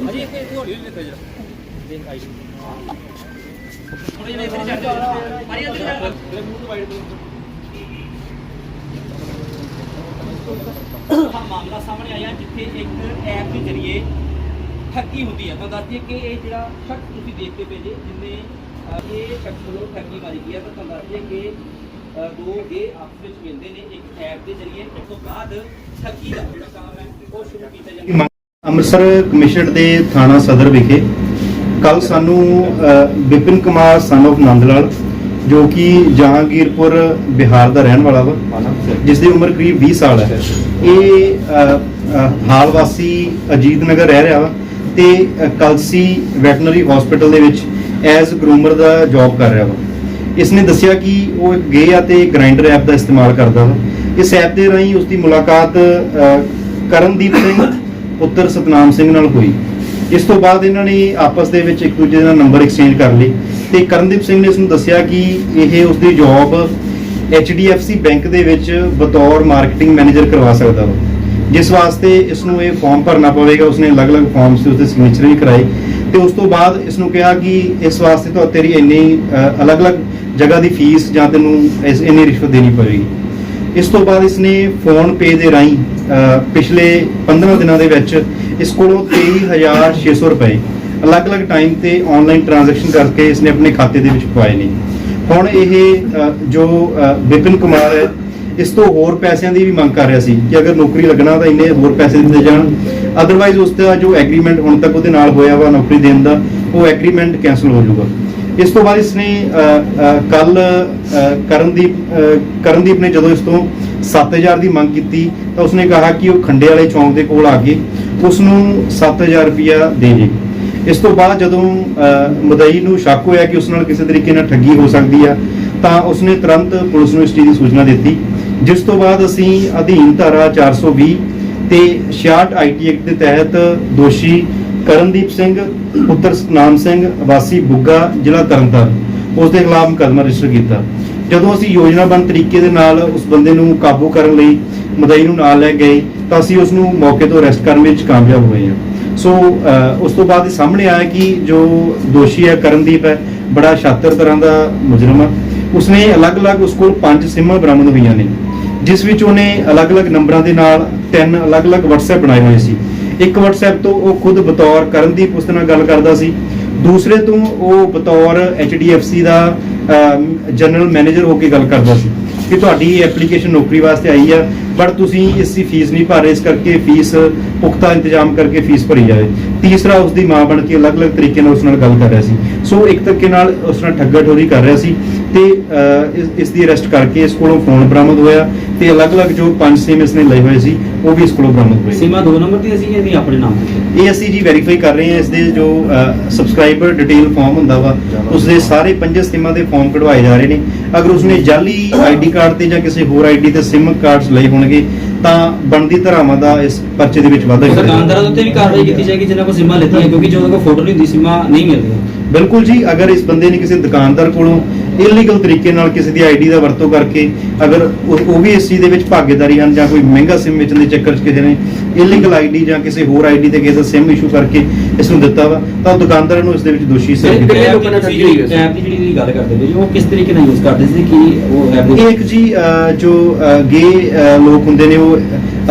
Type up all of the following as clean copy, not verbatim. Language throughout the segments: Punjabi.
अजी इतने हौली हौली लेते जरा देख आई थोड़ी इधर चढ़ जाओ मारिए अंदर चढ़ मुंह तो वाइड हाँ मामला सामने आया जिथे एक ऐप के जरिए ठगी होती है। तो दसदिए कि ये जो शख्स तुम देखते पे जे जिन्हें ये शख्स को ठगी मारी की है। तो दसदिए कि दो ये आपस में मिलते हैं एक ऐप के जरिए उस तो बाद ठगी का जो काम है वो शुरू किया जाता है। ਅੰਮ੍ਰਿਤਸਰ ਕਮਿਸ਼ਨਰ ਦੇ ਥਾਣਾ ਸਦਰ ਵਿਖੇ ਕੱਲ ਸਾਨੂੰ ਵਿਪਿਨ ਕੁਮਾਰ ਸਨ ਆਫ ਨੰਦ ਲਾਲ ਜੋ ਕਿ ਜਹਾਂਗੀਰਪੁਰ ਬਿਹਾਰ ਦਾ ਰਹਿਣ ਵਾਲਾ ਵਾ, ਜਿਸ ਦੀ ਉਮਰ ਕਰੀਬ 20 ਸਾਲ ਹੈ। ਇਹ ਹਾਲ ਵਾਸੀ ਅਜੀਤ ਨਗਰ ਰਹਿ ਰਿਹਾ ਵਾ ਤੇ ਕਲਸੀ ਵੈਟਰਨਰੀ ਹਸਪੀਟਲ ਦੇ ਵਿੱਚ ਐਜ਼ ਗਰੂਮਰ ਦਾ ਜੌਬ ਕਰ ਰਿਹਾ ਵਾ। ਇਸਨੇ ਦੱਸਿਆ ਕਿ ਉਹ ਇੱਕ ਗੇ ਆ ਤੇ ਗ੍ਰਾਈਂਡਰ ਐਪ ਦਾ ਇਸਤੇਮਾਲ ਕਰਦਾ ਵਾ। ਇਸ ਐਪ ਦੇ ਰਾਹੀਂ ਉਸਦੀ ਮੁਲਾਕਾਤ ਕਰਨਦੀਪ ਸਿੰਘ ਪੁੱਤਰ ਸਤਨਾਮ ਸਿੰਘ ਨਾਲ ਹੋਈ। ਇਸ ਤੋਂ ਬਾਅਦ ਇਹਨਾਂ ਨੇ ਆਪਸ ਦੇ ਵਿੱਚ ਇੱਕ ਦੂਜੇ ਦਾ ਨੰਬਰ ਐਕਸਚੇਂਜ ਕਰ ਲਏ ਤੇ ਕਰਨਦੀਪ ਸਿੰਘ ਨੇ ਇਸ ਨੂੰ ਦੱਸਿਆ ਕਿ ਇਹ ਉਸਦੀ ਜੌਬ HDFC ਬੈਂਕ ਦੇ ਵਿੱਚ ਬਤੌਰ ਮਾਰਕੀਟਿੰਗ ਮੈਨੇਜਰ ਕਰਵਾ ਸਕਦਾ ਵਾ, ਜਿਸ ਵਾਸਤੇ ਇਸ ਨੂੰ ਇਹ ਫਾਰਮ ਭਰਨਾ ਪਵੇਗਾ। ਉਸਨੇ ਅਲੱਗ-ਅਲੱਗ ਫਾਰਮਸ ਤੇ ਉਸਦੇ ਸਿਗਨੇਚਰ ਵੀ ਕਰਾਏ ਤੇ ਉਸ ਤੋਂ ਬਾਅਦ ਇਸ ਨੂੰ ਕਿਹਾ ਕਿ ਇਸ ਵਾਸਤੇ ਤਾਂ ਤੇਰੀ ਇੰਨੀ ਅਲੱਗ-ਅਲੱਗ ਜਗ੍ਹਾ ਦੀ ਫੀਸ ਜਾਂ ਤੈਨੂੰ ਇੰਨੀ ਰਿਸ਼ਵਤ ਦੇਣੀ ਪਵੇਗੀ। ਇਸ ਤੋਂ ਬਾਅਦ ਇਸਨੇ ਫੋਨ ਪੇ ਦੇ ਰਾਹੀਂ ਪਿਛਲੇ 15 ਦਿਨਾਂ ਦੇ ਵਿੱਚ ਇਸ ਕੋਲੋਂ 23,600 ਰੁਪਏ ਅਲੱਗ-ਅਲੱਗ ਟਾਈਮ ਤੇ ਆਨਲਾਈਨ ਟ੍ਰਾਂਜੈਕਸ਼ਨ ਕਰਕੇ ਇਸਨੇ ਆਪਣੇ ਖਾਤੇ ਦੇ ਵਿੱਚ ਪਵਾਏ ਨੇ। ਹੁਣ ਇਹ ਜੋ ਵਿਪਿਨ ਕੁਮਾਰ ਹੈ ਇਸ ਤੋਂ ਹੋਰ ਪੈਸਿਆਂ ਦੀ ਵੀ ਮੰਗ ਕਰ ਰਿਹਾ ਸੀ ਕਿ ਅਗਰ ਨੌਕਰੀ ਲੱਗਣਾ ਤਾਂ ਇੰਨੇ ਹੋਰ ਪੈਸੇ ਦਿੱਤੇ ਜਾਣ, ਅਦਰਵਾਈਜ਼ ਉਸ ਦਾ ਜੋ ਐਗਰੀਮੈਂਟ ਹੁਣ ਤੱਕ ਉਹਦੇ ਨਾਲ ਹੋਇਆ ਵਾ ਨੌਕਰੀ ਦੇਣ ਦਾ ਉਹ ਐਗਰੀਮੈਂਟ ਕੈਂਸਲ ਹੋ ਜਾਊਗਾ। ਇਸ ਤੋਂ ਬਾਅਦ ਇਸਨੇ ਕੱਲ ਕਰਨਦੀਪ ਨੇ ਜਦੋਂ ਇਸ ਤੋਂ 7,000 ਦੀ ਮੰਗ ਕੀਤੀ ਤਾਂ ਉਸਨੇ ਕਿਹਾ ਕਿ ਉਹ ਖੰਡੇ ਵਾਲੇ ਚੌਂਕ ਦੇ ਕੋਲ ਆ ਕੇ ਉਸ ਨੂੰ 7,000 ਰੁਪਇਆ ਦੇ ਜੇ। ਇਸ ਤੋਂ ਬਾਅਦ ਜਦੋਂ ਮਦਈ ਨੂੰ ਸ਼ੱਕ ਹੋਇਆ ਕਿ ਉਸ ਨਾਲ ਕਿਸੇ ਤਰੀਕੇ ਨਾਲ ਠੱਗੀ ਹੋ ਸਕਦੀ ਆ ਤਾਂ ਉਸਨੇ ਤੁਰੰਤ ਪੁਲਿਸ ਨੂੰ ਇਸ ਚੀਜ਼ ਦੀ ਸੂਚਨਾ ਦਿੱਤੀ, ਜਿਸ ਤੋਂ ਬਾਅਦ ਅਸੀਂ ਅਧੀਨ ਧਾਰਾ 420 ਤੇ 66 IT ਐਕਟ ਦੇ ਤਹਿਤ ਦੋਸ਼ੀ ਕਰਨਦੀਪ ਸਿੰਘ ਪੁੱਤਰ ਸਤਨਾਮ ਸਿੰਘ ਵਾਸੀ ਬੁੱਗਾ ਜ਼ਿਲ੍ਹਾ ਤਰਨਤਾਰਨ ਉਸ ਦੇ ਖਿਲਾਫ ਮੁਕੱਦਮਾ ਰਜਿਸਟਰ ਕੀਤਾ। ਜਦੋਂ ਅਸੀਂ ਯੋਜਨਾਬੰਦ ਤਰੀਕੇ ਦੇ ਨਾਲ ਉਸ ਬੰਦੇ ਨੂੰ ਕਾਬੂ ਕਰਨ ਲਈ ਮਦਈ ਨੂੰ ਨਾਲ ਲੈ ਗਏ ਤਾਂ ਅਸੀਂ ਉਸ ਨੂੰ ਮੌਕੇ ਤੋਂ ਅਰੈਸਟ ਕਰਨ ਵਿੱਚ ਕਾਮਯਾਬ ਹੋਏ ਹਾਂ। ਸੋ ਉਸ ਤੋਂ ਬਾਅਦ ਇਹ ਸਾਹਮਣੇ ਆਇਆ ਕਿ ਜੋ ਦੋਸ਼ੀ ਹੈ ਕਰਨਦੀਪ ਹੈ ਬੜਾ ਸ਼ਾਤਰ ਤਰ੍ਹਾਂ ਦਾ ਮੁਜਰਮ ਹੈ। ਉਸਨੇ ਅਲੱਗ-ਅਲੱਗ ਉਸ ਕੋਲ 5 ਸਿਮਾਂ ਬਰਾਮਦ ਹੋਈਆਂ ਨੇ, ਜਿਸ ਵਿੱਚ ਉਹਨੇ ਅਲੱਗ-ਅਲੱਗ ਨੰਬਰਾਂ ਦੇ ਨਾਲ 3 ਅਲੱਗ-ਅਲੱਗ WhatsApp ਬਣਾਏ ਹੋਏ ਸੀ। ਇੱਕ WhatsApp ਤੋਂ ਉਹ ਖੁਦ ਬਤੌਰ ਕਰਨਦੀਪ ਉਸ ਨਾਲ ਗੱਲ ਕਰਦਾ ਸੀ, ਦੂਸਰੇ ਤੋਂ ਉਹ ਬਤੌਰ HDFC ਦਾ ਜਨਰਲ ਮੈਨੇਜਰ ਹੋ ਕੇ ਗੱਲ ਕਰਦਾ ਸੀ ਕਿ ਤੁਹਾਡੀ ਐਪਲੀਕੇਸ਼ਨ ਨੌਕਰੀ ਵਾਸਤੇ ਆਈ ਆ ਬਟ ਤੁਸੀਂ ਇਸ ਦੀ ਫੀਸ ਨਹੀਂ ਭਰ ਰਹੇ, ਇਸ ਕਰਕੇ ਫੀਸ ਪੁਖਤਾ ਇੰਤਜ਼ਾਮ ਕਰਕੇ ਫੀਸ ਭਰੀ ਜਾਵੇ। ਤੀਸਰਾ ਉਸ ਦੀ ਮਾਂ ਬਣ ਕੇ ਅਲੱਗ-ਅਲੱਗ ਤਰੀਕੇ ਨਾਲ ਉਸ ਨਾਲ ਗੱਲ ਕਰ ਰਿਹਾ ਸੀ। ਸੋ ਇੱਕ ਤਰੀਕੇ ਨਾਲ ਉਸ ਨਾਲ ਠੱਗਾ ਠੋਰੀ ਕਰ ਰਿਹਾ ਸੀ ਤੇ ਇਸ ਦੀ ਅਰੈਸਟ ਕਰਕੇ ਇਸ ਕੋਲੋਂ ਫੋਨ ਬਰਾਮਦ ਹੋਇਆ ਤੇ ਅਲੱਗ-ਅਲੱਗ ਜੋ 5 ਸਿਮ ਇਸਨੇ ਲਏ ਹੋਏ ਸੀ ਉਹ ਵੀ ਇਸ ਕੋਲੋਂ ਬਰਾਮਦ ਹੋਏ। ਸਿਮਾਂ 2 ਨੰਬਰ ਦੀ ਅਸੀਂ ਇਹਦੀ ਆਪਣੇ ਨਾਮ ਤੇ ਇਹ ਅਸੀਂ ਜੀ ਵੈਰੀਫਾਈ ਕਰ ਰਹੇ ਹਾਂ। ਇਸ ਦੇ ਜੋ ਸਬਸਕ੍ਰਾਈਬਰ ਡਿਟੇਲ ਫਾਰਮ ਹੁੰਦਾ ਵਾ ਉਸ ਦੇ ਸਾਰੇ 5 ਸਿਮਾਂ ਦੇ ਫਾਰਮ ਕਢਵਾਏ ਜਾ ਰਹੇ ਨੇ। ਅਗਰ ਉਸਨੇ ਜਾਲੀ ID ਕਾਰਡ ਤੇ ਜਾਂ ਕਿਸੇ ਹੋਰ ID ਤੇ ਸਿਮ ਕਾਰਡਸ ਲਏ ਹੋਣਗੇ ਤਾਂ ਬਣਦੀ ਧਾਰਾਵਾਂ ਦਾ ਇਸ ਪਰਚੇ ਦੇ ਵਿੱਚ ਵਾਧਾ ਕੀਤਾ ਜਾਏਗਾ। ਦੁਕਾਨਦਾਰਾਂ ਦੇ ਉੱਤੇ ਵੀ ਕਾਰਵਾਈ ਕੀਤੀ ਜਾਏਗੀ ਜਿਨ੍ਹਾਂ ਕੋਲ ਸਿਮਾਂ ਲੈਤੀਆਂ, ਕਿਉਂਕਿ ਜੋ ਉਹਨਾਂ ਕੋਲ ਫੋਟੋ ਨਹੀਂ ਹੁੰਦੀ ਸਿਮਾਂ ਨਹੀਂ ਮਿਲਦੀਆਂ। ਬਿਲਕੁਲ ਜੀ, ਅਗਰ ਇਸ ਬੰਦੇ ਨੇ ਕਿਸੇ ਦੁਕਾਨਦਾਰ ਕੋਲੋਂ ਇਲੀਗਲ ਤਰੀਕੇ ਨਾਲ ਕਿਸੇ ਦੀ ID ਦਾ ਵਰਤੋਂ ਕਰਕੇ ਅਗਰ ਉਹ ਵੀ ਇਸ ਚੀਜ਼ ਦੇ ਵਿੱਚ ਭਾਗੀਦਾਰੀ ਹਨ ਜਾਂ ਕੋਈ ਮਹਿੰਗਾ ਸਿਮ ਵੇਚਣ ਦੇ ਚੱਕਰ 'ਚ ਕਿਸੇ ਨੇ ਇਲੀਗਲ ID ਜਾਂ ਕਿਸੇ ਹੋਰ ID ਤੇ ਕਿਸੇ ਦਾ ਸਿਮ ਇਸ਼ੂ ਕਰਕੇ ਇਸ ਨੂੰ ਦਿੱਤਾ ਵਾ ਤਾਂ ਦੁਕਾਨਦਾਰ ਨੂੰ ਇਸ ਦੇ ਵਿੱਚ ਦੋਸ਼ੀ ਸਾਬਿਤ ਕੀਤਾ। ਐਪ ਦੀ ਜਿਹੜੀ ਗੱਲ ਕਰਦੇ ਨੇ ਉਹ ਕਿਸ ਤਰੀਕੇ ਨਾਲ ਯੂਜ਼ ਕਰਦੇ ਸੀ ਕਿ ਉਹ ਐਪ ਇਹ ਇੱਕ ਜੀ ਜੋ ਗੇ ਲੋਕ ਹੁੰਦੇ ਨੇ ਉਹ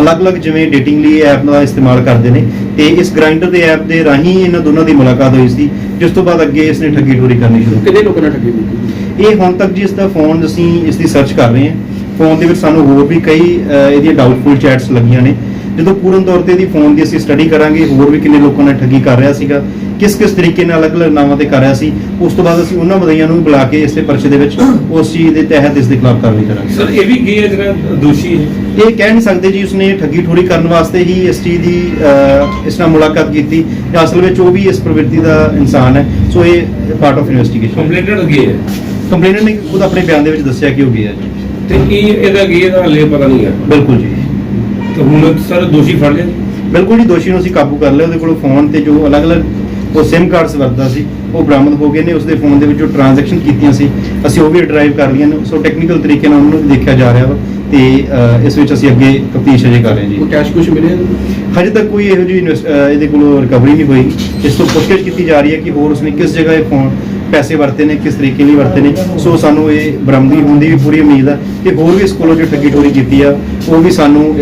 ਅਲੱਗ-ਅਲੱਗ ਜਿਵੇਂ ਡੇਟਿੰਗ ਲਈ ਐਪ ਦਾ ਇਸਤੇਮਾਲ ਕਰਦੇ ਨੇ ਤੇ ਇਸ ਗ੍ਰਾਈਂਡਰ ਦੇ ਐਪ ਦੇ ਰਾਹੀਂ ਇਹਨਾਂ ਦੋਨਾਂ ਦੀ ਮੁਲਾਕਾਤ ਹੋਈ ਸੀ, ਜਿਸ ਤੋਂ ਬਾਅਦ ਅੱਗੇ ਇਸਨੇ ਠੱਗੀ ਠੋਰੀ ਕਰਨੀ ਸ਼ੁਰੂ ਕੀਤੀ। ਕਿੰਨੇ ਲੋਕਾਂ ਨਾਲ ਠੱਗੀ ਕੀਤੀ? ਇਹ ਹੁਣ ਤੱਕ ਜੀ ਇਸ ਦਾ ਫੋਨ ਅਸੀਂ ਇਸ ਦੀ ਸਰਚ ਕਰ ਰਹੇ ਹਾਂ। ਫੋਨ ਦੇ ਵਿੱਚ ਸਾਨੂੰ ਹੋਰ ਵੀ ਕਈ ਇਹਦੀਆਂ ਡਾਊਟਫੁਲ ਚੈਟਸ ਲੱਗੀਆਂ ਨੇ। ਜਦੋਂ ਪੂਰਨ ਤੌਰ ਤੇ ਇਹਦੀ ਫੋਨ ਦੀ ਅਸੀਂ ਸਟੱਡੀ ਕਰਾਂਗੇ ਹੋਰ ਵੀ ਕਿੰਨੇ ਲੋਕਾਂ ਨਾਲ ਠੱਗੀ ਕਰ ਰਿਹਾ ਸੀਗਾ, ਕਿਸ ਤਰੀਕੇ ਨਾਲ ਅਲੱਗ-ਅਲੱਗ ਨਾਵਾਂ ਤੇ ਕਰ ਰਿਹਾ ਸੀ, ਉਸ ਤੋਂ ਬਾਅਦ ਅਸੀਂ ਉਹਨਾਂ ਮਦਈਆਂ ਨੂੰ ਬੁਲਾ ਕੇ ਇਸੇ ਪਰਚੇ ਦੇ ਵਿੱਚ ਉਸ ਚੀਜ਼ ਦੇ ਤਹਿਤ ਇਸ ਦੇ ਖਿਲਾਫ ਕਾਰਵਾਈ ਕਰਾਂਗੇ। ਸਰ ਇਹ ਵੀ ਗੇ ਜਿਹੜਾ ਦੋਸ਼ੀ ਹੈ ਇਹ ਕਹਿ ਨਹੀਂ ਸਕਦੇ ਜੀ ਉਸਨੇ ਠੱਗੀ ਠੋਰੀ ਕਰਨ ਵਾਸਤੇ ਹੀ ਇਸ ਚੀਜ਼ ਦੀ ਇਸ ਨਾਲ ਮੁਲਾਕਾਤ ਕੀਤੀ ਜਾਂ ਅਸਲ ਵਿੱਚ ਉਹ ਵੀ ਇਸ ਪ੍ਰਵਿਰਤੀ ਦਾ ਇਨਸਾਨ ਹੈ। ਸੋ ਇਹ ਪਾਰਟ ਆਫ ਇਨਵੈਸਟੀਗੇਸ਼ਨ। ਕੰਪਲੇਨਟ ਗੇ ਹੈ, ਕੰਪਲੇਨਟ ਨੇ ਖੁਦ ਆਪਣੇ ਬਿਆਨ ਦੇ ਵਿੱਚ ਦੱਸਿਆ ਕਿ ਉਹ ਗਿਆ ਜੀ ਤੇ ਇਹਦਾ ਗੇ ਦਾ ਹਲੇ ਪਤਾ ਨਹੀਂ ਹੈ। ਬਿਲਕੁਲ ਜੀ। ਤੇ ਹੁਣ ਸਰ ਦੋਸ਼ੀ ਫੜ ਲਿਆ? ਬਿਲਕੁਲ ਜੀ, ਦੋਸ਼ੀ ਨੂੰ ਅਸੀਂ ਕਾਬੂ ਕਰ ਲਿਆ। ਉਹਦੇ ਕੋਲੋਂ ਫੋਨ ਤੇ ਜੋ ਅਲੱਗ-ਅਲੱਗ ਉਹ SIM ਕਾਰਡਸ ਵਰਤਦਾ ਸੀ, ਉਹ ਬਰਾਮਦ ਹੋ ਗਏ ਨੇ। ਉਸਦੇ ਫੋਨ ਦੇ ਵਿੱਚ ਜੋ ਟ੍ਰਾਂਜੈਕਸ਼ਨ ਕੀਤੀਆਂ ਸੀ ਅਸੀਂ ਉਹ ਵੀ ਡਰਾਈਵ ਕਰ ਲਈਆਂ ਨੇ। ਸੋ ਟੈਕਨੀਕਲ ਤਰੀਕੇ ਨਾਲ ਉਹਨੂੰ ਵੀ ਦੇਖਿਆ ਜਾ ਰਿਹਾ ਵਾ ਤੇ ਇਸ ਵਿੱਚ ਅਸੀਂ ਅੱਗੇ ਤਫਤੀਸ਼ ਅਜੇ ਕਰ ਰਹੇ ਹਾਂ ਜੀ। ਉਹ ਕੈਸ਼ ਕੁਝ ਮਿਲਿਆ? ਹਜੇ ਤੱਕ ਕੋਈ ਇਹੋ ਜਿਹੀ ਇਹਦੇ ਕੋਲੋਂ ਰਿਕਵਰੀ ਨਹੀਂ ਹੋਈ। ਇਸ ਤੋਂ ਪੁੱਛਗਿੱਛ ਕੀਤੀ ਜਾ ਰਹੀ ਹੈ ਕਿ ਹੋਰ ਉਸਨੇ ਕਿਸ ਜਗ੍ਹਾ ਇਹ ਫੋਨ ਪੈਸੇ ਵਰਤੇ ਨੇ, ਕਿਸ ਤਰੀਕੇ ਲਈ ਵਰਤੇ ਨੇ। ਸੋ ਸਾਨੂੰ ਇਹ ਬਰਾਮਦਗੀ ਹੋਣ ਦੀ ਵੀ ਪੂਰੀ ਉਮੀਦ ਹੈ ਕਿ ਹੋਰ ਵੀ ਇਸ ਕੋਲੋਂ ਜੋ ਠੱਗੀ ਠੋਰੀ ਕੀਤੀ ਆ ਉਹ ਵੀ ਸਾਨੂੰ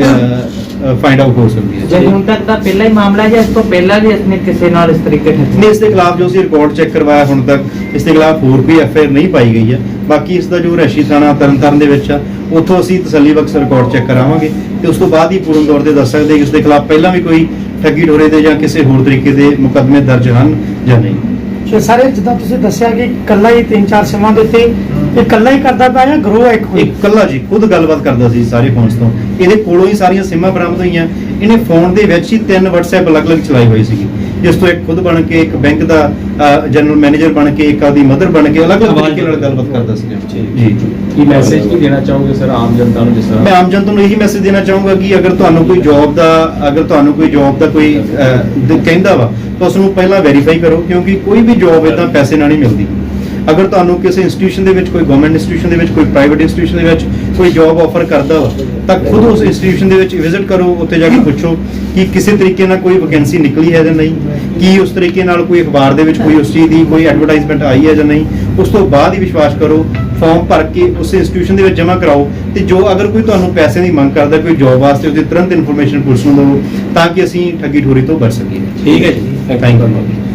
ਫਾਈਂਡ ਆਊਟ ਹੋ ਸਕਦੀ ਹੈ। ਜੇ ਹੁਣ ਤੱਕ ਦਾ ਪਹਿਲਾ ਹੀ ਮਾਮਲਾ ਹੈ ਜਾਂ ਇਸ ਤੋਂ ਪਹਿਲਾਂ ਵੀ ਇਸਨੇ ਕਿਸੇ ਨਾਲ ਇਸ ਤਰੀਕੇ ਠੱਗੀ? ਨਹੀਂ, ਇਸ ਦੇ ਖਿਲਾਫ ਜੋ ਅਸੀਂ ਰਿਕਾਰਡ ਚੈੱਕ ਕਰਵਾਇਆ ਹੁਣ ਤੱਕ ਇਸ ਦੇ ਖਿਲਾਫ ਹੋਰ ਕੋਈ FIR ਨਹੀਂ ਪਾਈ ਗਈ ਹੈ। ਬਾਕੀ ਇਸ ਦਾ ਜੋ ਰਸ਼ੀ ਥਾਣਾ ਤਰਨਤਾਰਨ ਦੇ ਵਿੱਚ ਆ ਉੱਥੋਂ ਅਸੀਂ ਤਸੱਲੀ ਬਖਸ਼ ਰਿਕਾਰਡ ਚੈੱਕ ਕਰਾਵਾਂਗੇ ਤੇ ਉਸ ਤੋਂ ਬਾਅਦ ਹੀ ਪੂਰਨ ਤੌਰ ਤੇ ਦੱਸ ਸਕਦੇ ਕਿ ਇਸ ਦੇ ਖਿਲਾਫ ਪਹਿਲਾਂ ਵੀ ਕੋਈ ਠੱਗੀ ਠੋਰੇ ਦੇ ਜਾਂ ਕਿਸੇ ਹੋਰ ਤਰੀਕੇ ਦੇ ਮੁਕੱਦਮੇ ਦਰਜ ਹਨ ਜਾਂ ਨਹੀਂ। ਤੇ ਸਾਰੇ ਜਿੱਦਾਂ ਤੁਸੀਂ ਦੱਸਿਆ ਕਿ ਇਕੱਲਾ ਹੀ 3-4 ਸਿਮਾਂ ਦੇ ਉੱਤੇ ਇਹ ਇਕੱਲਾ ਹੀ ਕਰਦਾ ਪਿਆ ਜਾਂ ਗਰੋਹ ਇੱਕ ਹੋਈ? ਇੱਕ ਇਕੱਲਾ ਜੀ ਖੁਦ ਗੱਲਬਾਤ ਕਰਦਾ ਸੀ ਸਾਰੇ ਫੋਨਸ ਤੋਂ। ਇਹਦੇ ਕੋਲੋਂ ਹੀ ਸਾਰੀਆਂ ਸਿਮਾਂ ਬਰਾਮਦ ਹੋਈਆਂ। ਇਹਨੇ ਫੋਨ ਦੇ ਵਿੱਚ ਹੀ 3 WhatsApp ਅਲੱਗ-ਅਲੱਗ ਚਲਾਈ ਹੋਈ ਸੀਗੀ, ਜਿਸ ਤੋਂ ਇੱਕ ਖੁਦ ਬਣ ਕੇ, ਇੱਕ ਬੈਂਕ ਦਾ ਜਨਰਲ ਮੈਨੇਜਰ ਬਣ ਕੇ, ਇੱਕ ਆਦੀ ਮਦਰ ਬਣ ਕੇ ਅਲੱਗ-ਅਲੱਗ ਤਰੀਕੇ ਨਾਲ ਗੱਲਬਾਤ ਕਰਦਾ ਸੀ ਜੀ। ਕੀ ਮੈਸੇਜ ਕੀ ਦੇਣਾ ਚਾਹੋਗੇ ਸਰ ਆਮ ਜਨਤਾ ਨੂੰ? ਜਿਸ ਤਰ੍ਹਾਂ ਮੈਂ ਆਮ ਜਨਤਾ ਨੂੰ ਇਹੀ ਮੈਸੇਜ ਦੇਣਾ ਚਾਹੂੰਗਾ ਕਿ ਅਗਰ ਤੁਹਾਨੂੰ ਕੋਈ ਜੌਬ ਦਾ ਕੋਈ ਕਹਿੰਦਾ ਵਾ ਤਾਂ ਉਸ ਨੂੰ ਪਹਿਲਾਂ ਵੈਰੀਫਾਈ ਕਰੋ, ਕਿਉਂਕਿ ਕੋਈ ਵੀ ਜੌਬ ਇਦਾਂ ਪੈਸੇ ਨਾਲ ਨਹੀਂ ਮਿਲਦੀ। ਅਗਰ ਤੁਹਾਨੂੰ ਕਿਸੇ ਇੰਸਟੀਟਿਊਸ਼ਨ ਦੇ ਵਿੱਚ, ਕੋਈ ਗਵਰਨਮੈਂਟ ਇੰਸਟੀਟਿਊਸ਼ਨ ਦੇ ਵਿੱਚ, ਕੋਈ ਪ੍ਰਾਈਵੇਟ ਇੰਸਟੀਟਿਊਸ਼ਨ ਦੇ ਵਿੱਚ ਕੋਈ ਜੌਬ ਆਫਰ ਕਰਦਾ ਵਾ ਤਾਂ ਖੁਦ ਉਸ ਇੰਸਟੀਟਿਊਸ਼ਨ ਦੇ ਵਿੱਚ ਵਿਜ਼ਿਟ ਕਰੋ, ਉੱਥੇ ਜਾ ਕੇ ਪੁੱਛੋ ਕਿ ਕਿਸੇ ਤਰੀਕੇ ਨਾਲ ਕੋਈ ਵੈਕੈਂਸੀ ਨਿਕਲੀ ਹੈ ਜਾਂ ਨਹੀਂ, ਕੀ ਉਸ ਤਰੀਕੇ ਨਾਲ ਕੋਈ ਅਖਬਾਰ ਦੇ ਵਿੱਚ ਕੋਈ ਉਸ ਚੀਜ਼ ਦੀ ਕੋਈ ਐਡਵਰਟਾਈਜ਼ਮੈਂਟ ਆਈ ਹੈ ਜਾਂ ਨਹੀਂ। ਉਸ ਤੋਂ ਬਾਅਦ ਹੀ ਵਿਸ਼ਵਾਸ ਕਰੋ, ਫਾਰਮ ਭਰ ਕੇ ਉਸ ਇੰਸਟੀਟਿਊਸ਼ਨ ਦੇ ਵਿੱਚ ਜਮ੍ਹਾਂ ਕਰਾਓ ਤੇ ਜੋ ਅਗਰ ਕੋਈ ਤੁਹਾਨੂੰ ਪੈਸੇ ਦੀ ਮੰਗ ਕਰਦਾ ਕੋਈ ਜੌਬ ਵਾਸਤੇ ਉਹਦੀ ਤੁਰੰਤ ਇਨਫੋਰਮੇਸ਼ਨ ਪੁਲਿਸ ਨੂੰ ਦਿਓ ਤਾਂ ਕਿ ਅਸੀਂ ਠੱਗੀ ਠੋਰੀ ਤੋਂ ਬਚ ਸਕੀਏ। ਠੀਕ ਹੈ ਜੀ, ਥੈਂਕ ਯੂ।